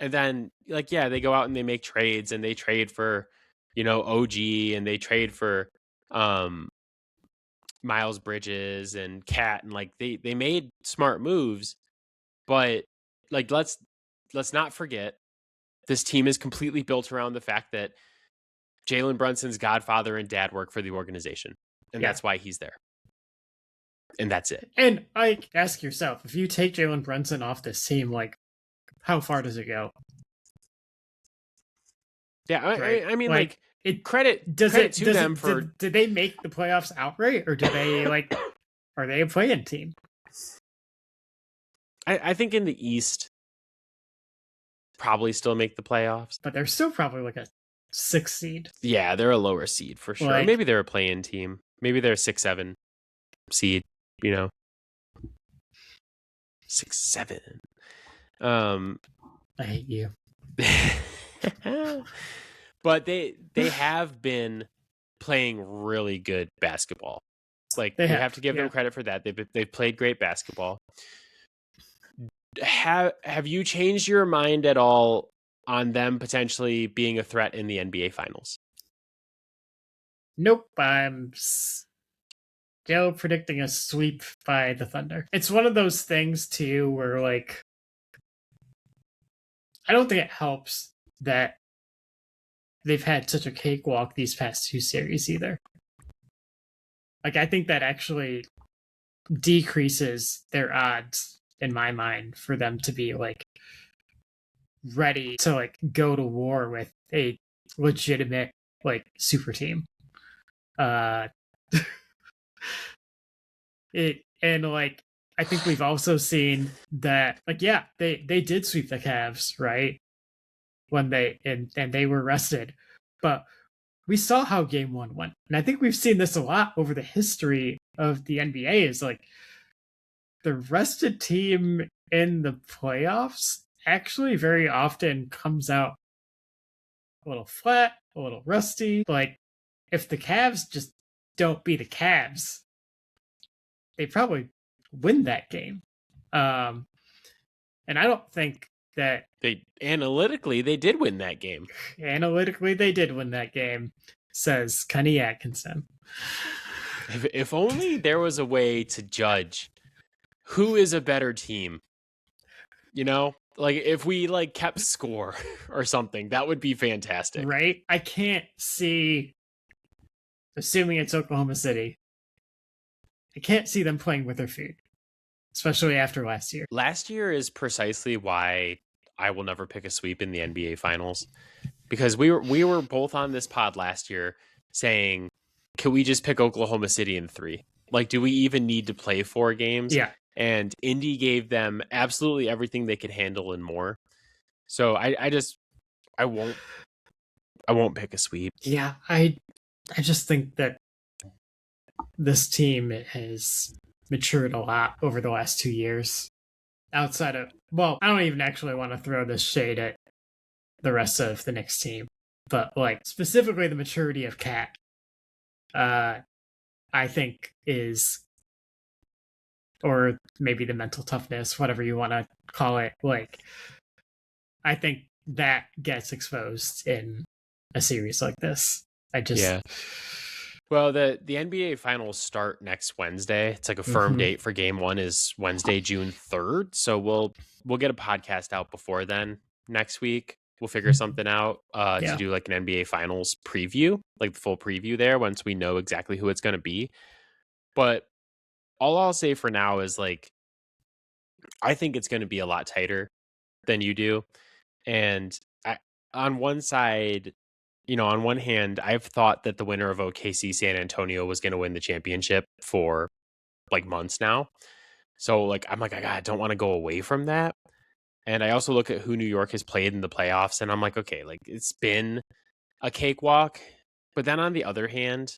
And then, like, yeah, they go out and they make trades, and they trade for, OG, and they trade for Miles Bridges and Cat, and like, they made smart moves, but like, let's not forget, this team is completely built around the fact that Jalen Brunson's godfather and dad work for the organization, and that's why he's there. And that's it. And like, ask yourself, if you take Jalen Brunson off this team, like, how far does it go? Yeah, I mean, like, credit to them for. Did they make the playoffs outright, or did they like? Are they a play-in team? I think in the East, probably still make the playoffs, but they're still probably like a 6 seed. Yeah, they're a lower seed for sure. Like, maybe they're a play-in team. Maybe they're a 6-7 seed. 6-7. I hate you. But they have been playing really good basketball. Like, we have to give them credit for that. They've played great basketball. Have you changed your mind at all on them potentially being a threat in the NBA Finals? Nope, I'm still predicting a sweep by the Thunder. It's one of those things too where, like, I don't think it helps that they've had such a cakewalk these past 2 series either. Like, I think that actually decreases their odds in my mind for them to be like ready to like go to war with a legitimate like super team. And like, I think we've also seen that, like, yeah, they did sweep the Cavs, right? When and they were rested. But we saw how game 1 went. And I think we've seen this a lot over the history of the NBA, is like, the rested team in the playoffs actually very often comes out a little flat, a little rusty. Like, if the Cavs just don't beat the Cavs, they probably win that game. And I don't think that analytically they did win that game. Analytically they did win that game, says Kenny Atkinson. If only there was a way to judge who is a better team. Like, if we like kept score or something, that would be fantastic. Right? I can't see, assuming it's Oklahoma City, I can't see them playing with their feet, especially after last year. Last year is precisely why I will never pick a sweep in the NBA Finals, because we were both on this pod last year saying, can we just pick Oklahoma City in 3? Like, do we even need to play 4 games? Yeah. And Indy gave them absolutely everything they could handle and more. So I won't pick a sweep. Yeah, I just think that this team has matured a lot over the last 2 years. Outside of, well, I don't even actually want to throw this shade at the rest of the Knicks team, but like specifically the maturity of Cat, I think is, or maybe the mental toughness, whatever you want to call it. Like, I think that gets exposed in a series like this. I just, Yeah. Well, the NBA finals start next Wednesday. It's like a firm date for game 1 is Wednesday, June 3rd. So we'll get a podcast out before then next week. We'll figure something out to do like an NBA finals preview, like the full preview there once we know exactly who it's going to be. But all I'll say for now is like I think it's going to be a lot tighter than you do. And on one side, on one hand, I've thought that the winner of OKC San Antonio was going to win the championship for like months now. So like I'm like I don't want to go away from that. And I also look at who New York has played in the playoffs and I'm like, okay, like it's been a cakewalk. But then on the other hand,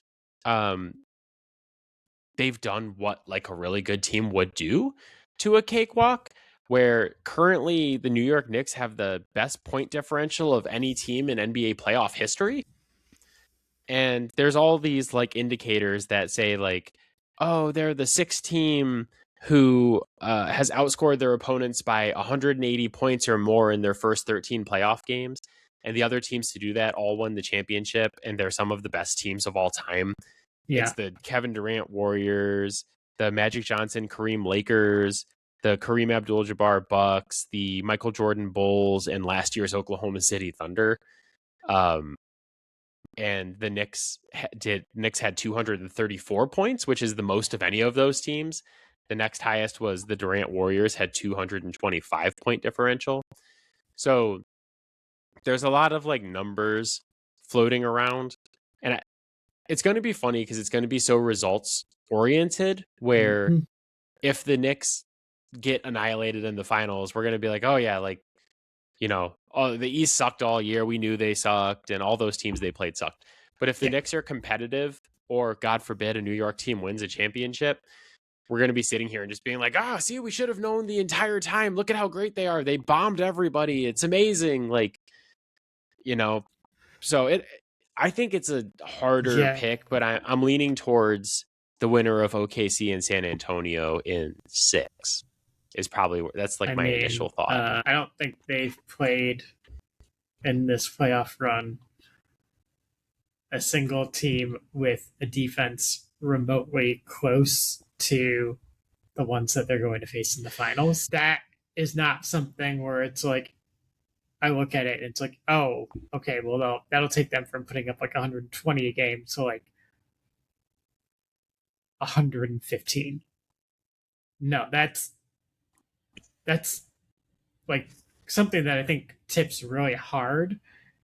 they've done what like a really good team would do to a cakewalk, where currently the New York Knicks have the best point differential of any team in NBA playoff history. And there's all these like indicators that say like, oh, they're the 6th team who has outscored their opponents by 180 points or more in their first 13 playoff games. And the other teams to do that all won the championship. And they're some of the best teams of all time. Yeah. It's the Kevin Durant Warriors, the Magic Johnson Kareem Lakers, the Kareem Abdul-Jabbar Bucks, the Michael Jordan Bulls, and last year's Oklahoma City Thunder. And the Knicks had 234 points, which is the most of any of those teams. The next highest was the Durant Warriors, had 225 point differential. So there's a lot of like numbers floating around, and it's going to be funny because it's going to be so results oriented, where if the Knicks get annihilated in the finals, we're going to be like, oh yeah, like, the East sucked all year. We knew they sucked, and all those teams they played sucked. But if the Knicks are competitive, or God forbid, a New York team wins a championship, we're going to be sitting here and just being like, see, we should have known the entire time. Look at how great they are. They bombed everybody. It's amazing. Like, so I think it's a harder pick, but I'm leaning towards the winner of OKC and San Antonio in 6 is probably that's like my initial thought. I don't think they've played in this playoff run a single team with a defense remotely close to the ones that they're going to face in the finals. That is not something where it's like, I look at it and it's like, oh, okay, well, that'll take them from putting up like 120 a game to like 115. No, that's like something that I think tips really hard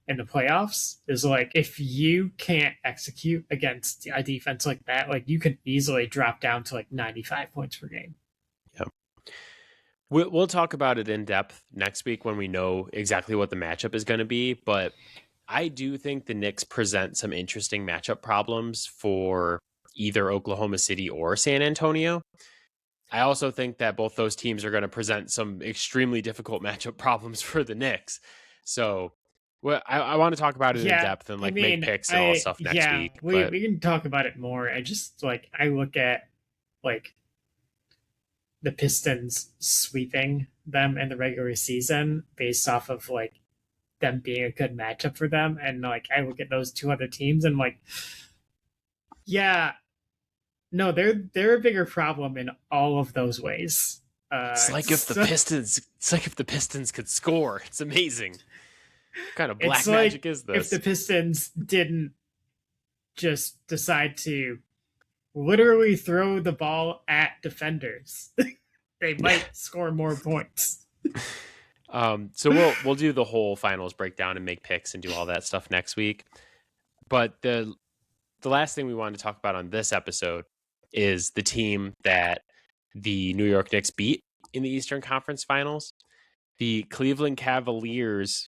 in the playoffs is like if you can't execute against a defense like that, like you can easily drop down to like 95 points per game. Yep. We'll talk about it in depth next week when we know exactly what the matchup is going to be. But I do think the Knicks present some interesting matchup problems for either Oklahoma City or San Antonio. I also think that both those teams are going to present some extremely difficult matchup problems for the Knicks. So I want to talk about it in depth and make picks and all stuff next week. We can talk about it more. I just I look at like the Pistons sweeping them in the regular season based off of like them being a good matchup for them, and like I look at those 2 other teams and like, yeah, no, they're a bigger problem in all of those ways. It's like if the Pistons could score. It's amazing. What kind of black magic is this? If the Pistons didn't just decide to literally throw the ball at defenders, they might score more points. So we'll do the whole finals breakdown and make picks and do all that stuff next week. But the last thing we wanted to talk about on this episode is the team that the New York Knicks beat in the Eastern Conference Finals. The Cleveland Cavaliers,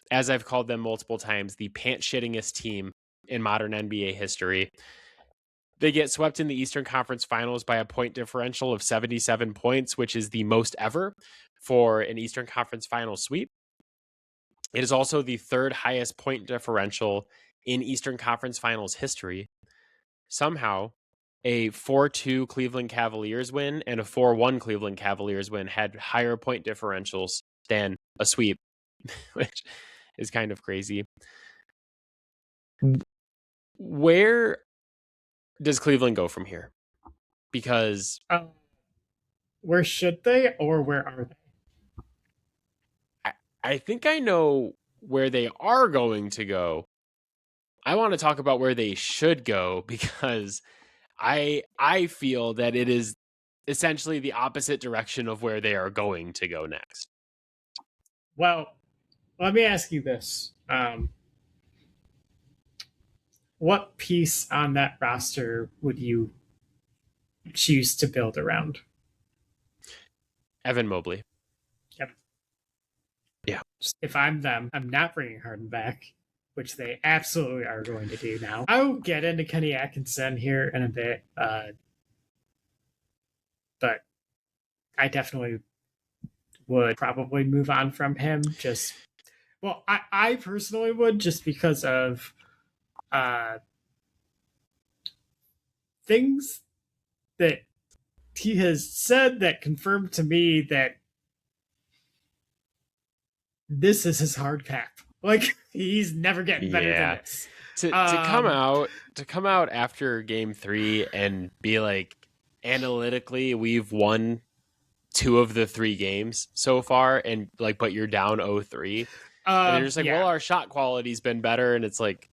as I've called them multiple times, the pants-shittingest team in modern NBA history. They get swept in the Eastern Conference Finals by a point differential of 77 points, which is the most ever for an Eastern Conference Finals sweep. It is also the third highest point differential in Eastern Conference Finals history. Somehow, a 4-2 Cleveland Cavaliers win and a 4-1 Cleveland Cavaliers win had higher point differentials than a sweep, which is kind of crazy. Where does Cleveland go from here? Because where should they, or where are they? I think I know where they are going to go. I want to talk about where they should go because I feel that it is essentially the opposite direction of where they are going to go next. Well, let me ask you this. What piece on that roster would you choose to build around? Evan Mobley. Yep. Yeah. If I'm them, I'm not bringing Harden back, which they absolutely are going to do now. I will get into Kenny Atkinson here in a bit, but I definitely would probably move on from him. I personally would, just because of things that he has said that confirmed to me that this is his hard cap. Like, he's never getting better than this. To come out after game 3 and be like, analytically, we've won 2 of the 3 games so far, and like, but you're down 0-3. And they're just like, well, our shot quality's been better, and it's like,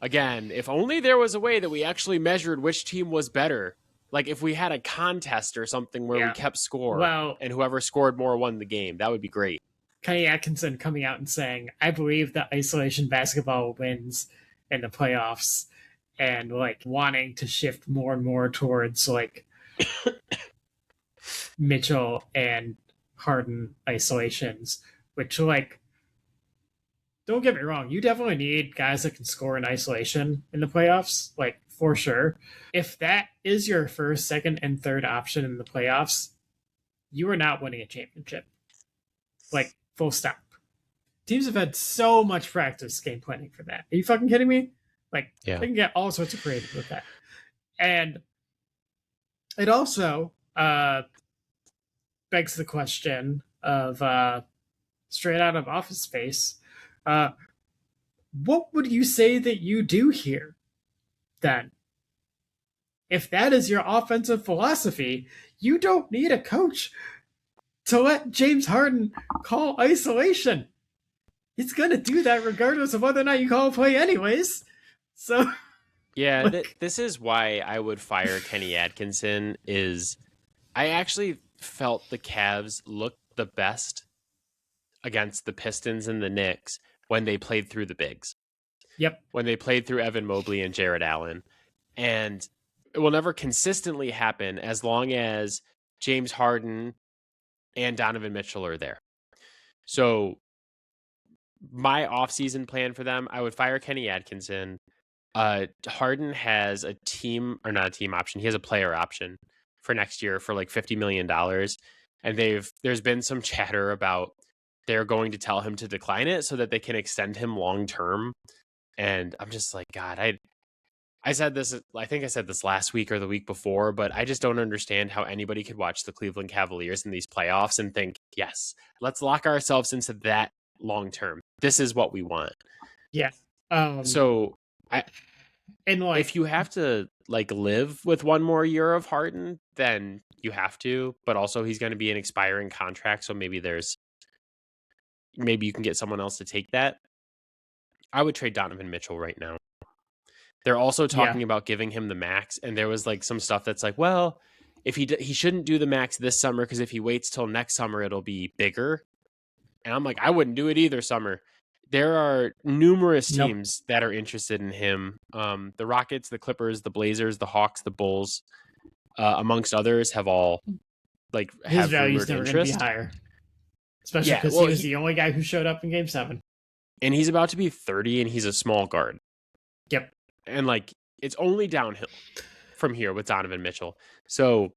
again, if only there was a way that we actually measured which team was better. Like, if we had a contest or something where we kept score, and whoever scored more won the game, that would be great. Kenny Atkinson coming out and saying, I believe that isolation basketball wins in the playoffs, and like wanting to shift more and more towards like Mitchell and Harden isolations, which, like, don't get me wrong, you definitely need guys that can score in isolation in the playoffs, like, for sure. If that is your first, second, and third option in the playoffs, you are not winning a championship. Like, full stop. Teams have had so much practice game planning for that. Are you fucking kidding me? Like, they can get all sorts of creative with that. And it also begs the question of straight out of Office Space, what would you say that you do here then? If that is your offensive philosophy, you don't need a coach to let James Harden call isolation. He's going to do that regardless of whether or not you call a play anyways. So, yeah, this is why I would fire Kenny Atkinson. Is I actually felt the Cavs looked the best against the Pistons and the Knicks when they played through the bigs. Yep. When they played through Evan Mobley and Jared Allen. And it will never consistently happen as long as James Harden and Donovan Mitchell are there. So my offseason plan for them, I would fire Kenny Atkinson. Harden has a team, or not a team option. He has a player option for next year for like $50 million. And there's been some chatter about they're going to tell him to decline it so that they can extend him long term. And I'm just like, God, I said this, I think I said this last week or the week before, but I just don't understand how anybody could watch the Cleveland Cavaliers in these playoffs and think, yes, let's lock ourselves into that long term. This is what we want. Yeah. If you have to like live with one more year of Harden, then you have to, but also he's going to be an expiring contract. So maybe you can get someone else to take that. I would trade Donovan Mitchell right now. They're also talking about giving him the max. And there was like some stuff that's like, well, if he shouldn't do the max this summer, because if he waits till next summer, it'll be bigger. And I'm like, I wouldn't do it either summer. There are numerous teams that are interested in him. The Rockets, the Clippers, the Blazers, the Hawks, the Bulls, amongst others, have all like his have value's rumored never interest. Going to be higher, especially because he was the only guy who showed up in Game 7. And he's about to be 30, and he's a small guard. Yep. And like it's only downhill. from here with Donovan Mitchell. So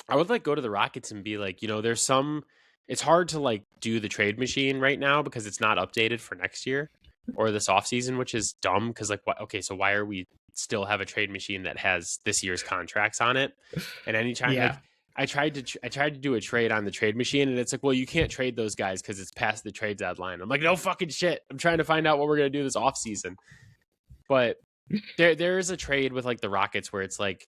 I would like go to the Rockets and be like, there's some. It's hard to like do the trade machine right now because it's not updated for next year or this offseason, which is dumb because like what? Okay, so why are we still have a trade machine that has this year's contracts on it? And anytime Yeah. like I tried to do a trade on the trade machine and it's like, well, you can't trade those guys because it's past the trade deadline. I'm like, no fucking shit. I'm trying to find out what we're gonna do this offseason. But there is a trade with like the Rockets where it's like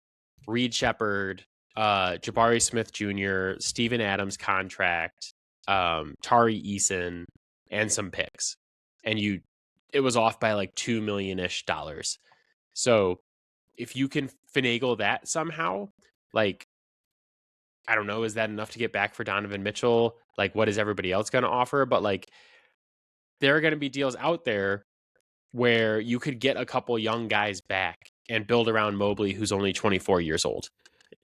Reed Shepherd, Jabari Smith Jr., Steven Adams contract, Tari Eason, and some picks. And it was off by like $2 million-ish. So if you can finagle that somehow, like, I don't know, is that enough to get back for Donovan Mitchell? Like, what is everybody else going to offer? But like, there are going to be deals out there where you could get a couple young guys back and build around Mobley, who's only 24 years old.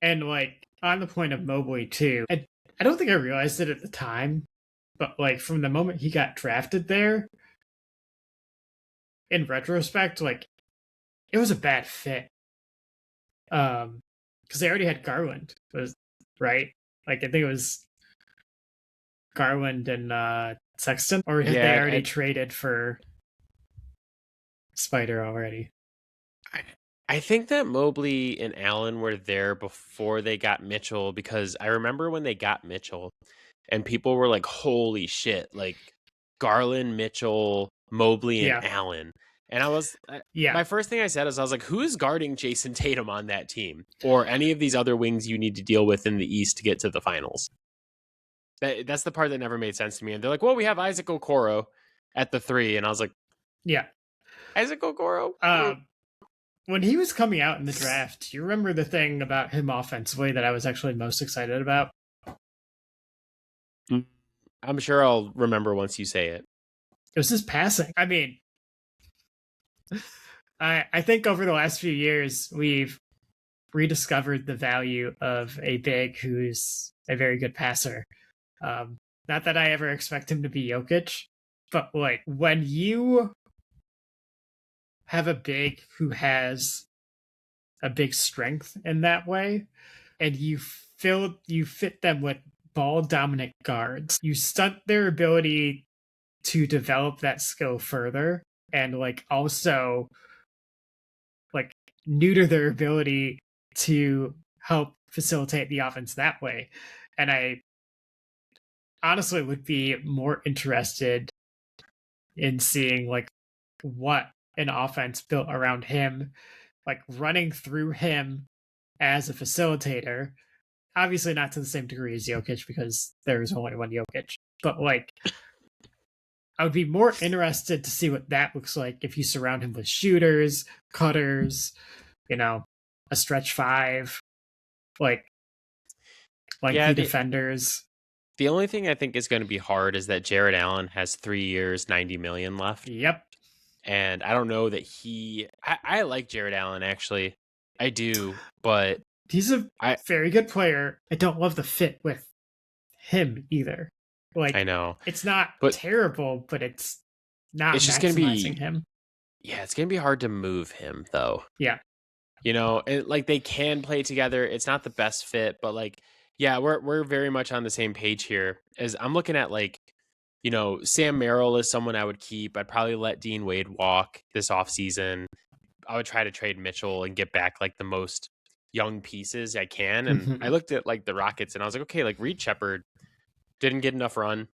And like on the point of Mobley too, I don't think I realized it at the time, but like from the moment he got drafted there, in retrospect, like it was a bad fit. Because they already had Garland, right? Like I think it was Garland and Sexton, or had they already traded for Spider already? I think that Mobley and Allen were there before they got Mitchell because I remember when they got Mitchell and people were like, holy shit, like Garland, Mitchell, Mobley, and Allen. And I was, my first thing I said is I was like, who is guarding Jason Tatum on that team or any of these other wings you need to deal with in the East to get to the finals? That's the part that never made sense to me. And they're like, well, we have Isaac Okoro at the 3. And I was like, yeah, Isaac Okoro? When he was coming out in the draft, do you remember the thing about him offensively that I was actually most excited about? I'm sure I'll remember once you say it. It was his passing. I mean, I think over the last few years, we've rediscovered the value of a big who's a very good passer. Not that I ever expect him to be Jokic, but like when you have a big who has a big strength in that way, and you fit them with ball dominant guards, you stunt their ability to develop that skill further, and like also like neuter their ability to help facilitate the offense that way. And I honestly would be more interested in seeing like what an offense built around him, like running through him as a facilitator. Obviously not to the same degree as Jokic because there's only one Jokic, but like I would be more interested to see what that looks like if you surround him with shooters, cutters, a stretch 5, like the defenders. The only thing I think is going to be hard is that Jared Allen has 3 years, $90 million left. Yep. And I don't know that I like Jared Allen, actually. I do, but he's a very good player. I don't love the fit with him either. Like, I know. It's not terrible, but it's not just maximizing him. Yeah, it's going to be hard to move him, though. Yeah. Like they can play together. It's not the best fit, but like, yeah, we're very much on the same page here. As I'm looking at like, Sam Merrill is someone I would keep. I'd probably let Dean Wade walk this offseason. I would try to trade Mitchell and get back like the most young pieces I can. And I looked at like the Rockets and I was like, okay, like Reed Shepherd didn't get enough run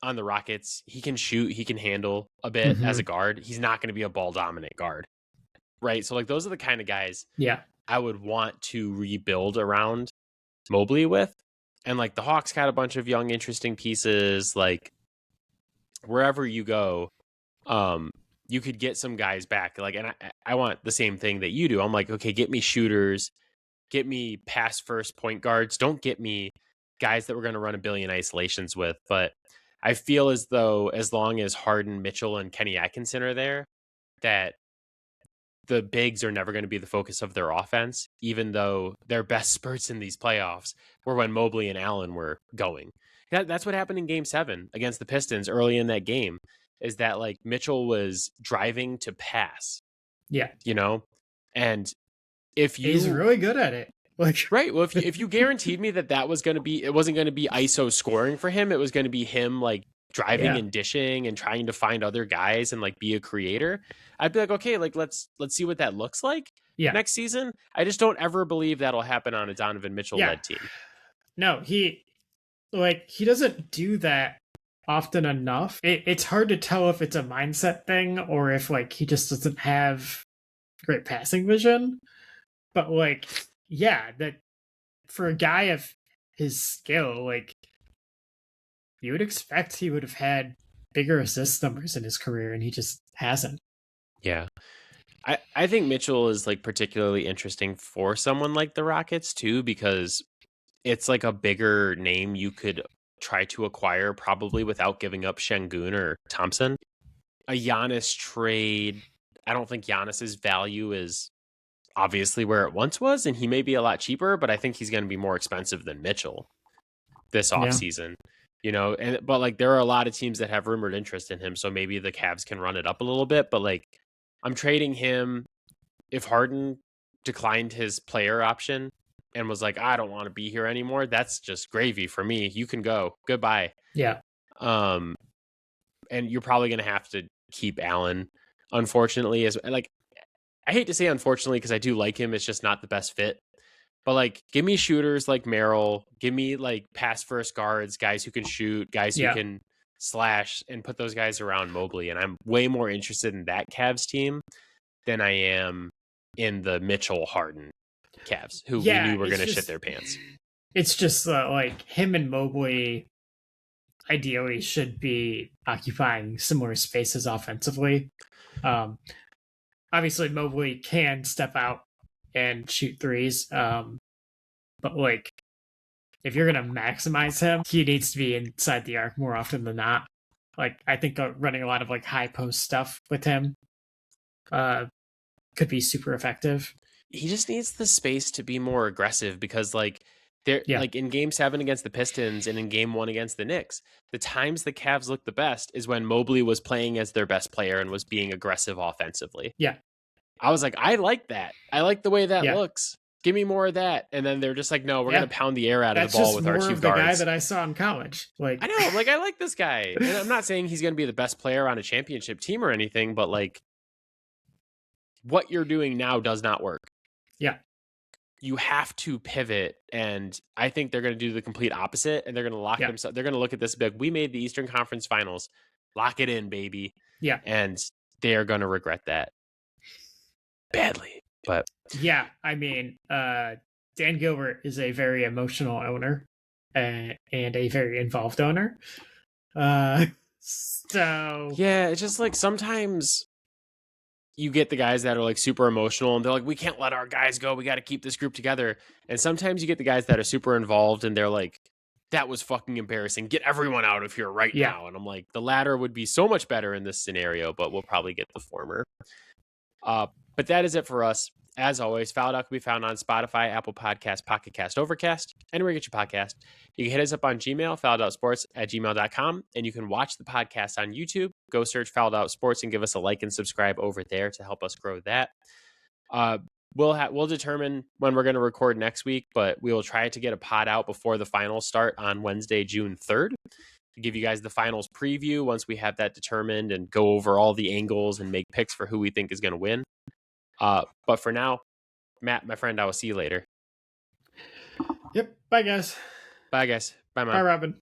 on the Rockets. He can shoot, he can handle a bit as a guard. He's not going to be a ball dominant guard. Right. So like those are the kind of guys I would want to rebuild around Mobley with. And like the Hawks got a bunch of young, interesting pieces. Like wherever you go, you could get some guys back. Like, and I want the same thing that you do. I'm like, okay, get me shooters, get me pass first point guards. Don't get me guys that we're going to run a billion isolations with. But I feel as though as long as Harden, Mitchell, and Kenny Atkinson are there, that the bigs are never going to be the focus of their offense, even though their best spurts in these playoffs were when Mobley and Allen were going. That's what happened in Game 7 against the Pistons early in that game, is that like Mitchell was driving to pass. Yeah. And if He's you really good at it. Like, right, well, if you guaranteed me that was going to be, it wasn't going to be ISO scoring for him, it was going to be him like driving yeah, and dishing and trying to find other guys and like be a creator, I'd be like, okay, like let's see what that looks like yeah, next season. I just don't ever believe that'll happen on a Donovan Mitchell yeah. led team. No, he doesn't do that often enough. It's hard to tell if it's a mindset thing or if like he just doesn't have great passing vision. But like, yeah, that for a guy of his skill, like you would expect he would have had bigger assist numbers in his career, and he just hasn't. Yeah. I think Mitchell is like particularly interesting for someone like the Rockets too, because it's like a bigger name you could try to acquire probably without giving up Şengün or Thompson. A Giannis trade, I don't think Giannis's value is obviously where it once was, and he may be a lot cheaper, but I think he's going to be more expensive than Mitchell this Yeah, offseason. But like there are a lot of teams that have rumored interest in him, so maybe the Cavs can run it up a little bit, but like I'm trading him if Harden declined his player option and was like, I don't want to be here anymore, that's just gravy for me. You can go. Goodbye. yeah, Um, and you're probably going to have to keep Allen, unfortunately. As like, I hate to say unfortunately because I do like him. It's just not the best fit. But like, give me shooters like Merrill. Give me like pass first guards, guys who can shoot, guys who yeah, can slash, and put those guys around Mobley. And I'm way more interested in that Cavs team than I am in the Mitchell Harden Cavs, who we yeah. knew were going to shit their pants. It's just like him and Mobley ideally should be occupying similar spaces offensively. Um, Obviously, Mobley can step out and shoot threes, but like if you're gonna maximize him, he needs to be inside the arc more often than not. Like I think running a lot of like high post stuff with him uh, could be super effective. He just needs the space to be more aggressive because like they're Yeah, like in game 7 against the Pistons and in game 1 against the Knicks, the times the Cavs looked the best is when Mobley was playing as their best player and was being aggressive offensively. yeah, I was like, I like that. I like the way that yeah, looks. Give me more of that. And then they're just like, no, we're yeah. going to pound the air out of That's the ball just with our more two of the guy guards. that I saw in college. Like I know, I'm like, I like this guy. And I'm not saying he's going to be the best player on a championship team or anything, but like what you're doing now does not work. yeah, You have to pivot, and I think they're going to do the complete opposite, and they're going to lock themselves. They're going to look at this and be like, we made the Eastern Conference Finals. Lock it in, baby. yeah, And they are going to regret that badly. But yeah. I mean, Dan Gilbert is a very emotional owner and a very involved owner. So yeah, it's just like sometimes you get the guys that are like super emotional and they're like, we can't let our guys go. We got to keep this group together. And sometimes you get the guys that are super involved and they're like, that was fucking embarrassing. Get everyone out of here right now. And I'm like, the latter would be so much better in this scenario, but we'll probably get the former. But that is it for us. As always, Fouled Out can be found on Spotify, Apple Podcasts, Pocket Cast, Overcast, anywhere you get your podcast. You can hit us up on Gmail, fouledoutsports@gmail.com, and you can watch the podcast on YouTube. Go search Fouled Out Sports and give us a like and subscribe over there to help us grow that. We'll determine when we're going to record next week, but we will try to get a pod out before the finals start on Wednesday, June 3rd. To give you guys the finals preview once we have that determined and go over all the angles and make picks for who we think is going to win. But for now, Matt, my friend, I will see you later. Yep. Bye, guys. Bye, guys. Bye, Mom. Bye, Robin.